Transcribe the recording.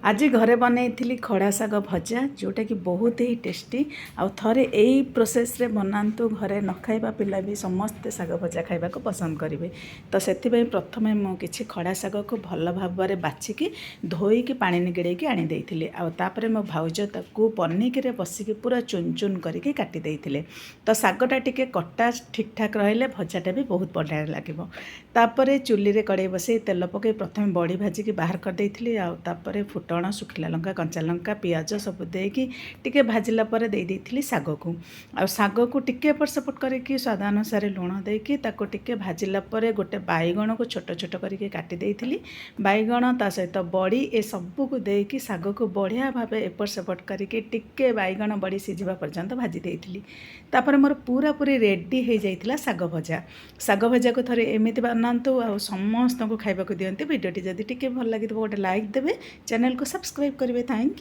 आज घरे बनई खड़ा साग भजा जोटा कि बहुत ही टेस्टी आउ थरे यही प्रोसेस रे बनातु घरे न खाइबा पिला भी समस्ते साग भजा खाइबा को पसंद करेंगे। तो से प्रथमे मु किछि खड़ा साग को भल भाव में बाछिकी धोईकी पानी निगड़ेकी आनी देइथिले आउ तापरे मो भाउज ताकू पनिकी बसिकी पूरा चुन चुन करके काटी देइथिले। तो सागटा टिके कटा ठीक ठाक रहिले भजाटा भी बहुत बढ़िया लागिबो। तापरे चुली रे कड़ाई बसई तेल पकई प्रथमे बड़ी भाजिकी बाहर कर देइथिले आउ तापरे फुटण सुखिला लंका कंचा लंका पियाज सब देकी टिके भाजिला परे दे देइथिली साग को आ साग को टिके एपट सेपट करके स्वाद अनुसार लुण देकी ताको टिके भाजिला परे गोटे बाईगण को छोट छोट करके काटी देइथिली। बाईगण ता सहित बड़ी ए सब को देकी साग को बढ़िया भाव एपट सेपट करके टिके बाईगण बड़ी सिझिबा पर्यंत भाजी देइथिली। तापर मोर पूरा पूरी रेडी हो जाइथिला साग भजा को थरे एमिति बनातु आ समस्त को खाइबा को दियंती। वीडियोटी जदि टिके भल लागिथबो गोटे लाइक देबे, चैनल को सब्सक्राइब करेंगे। Thank you.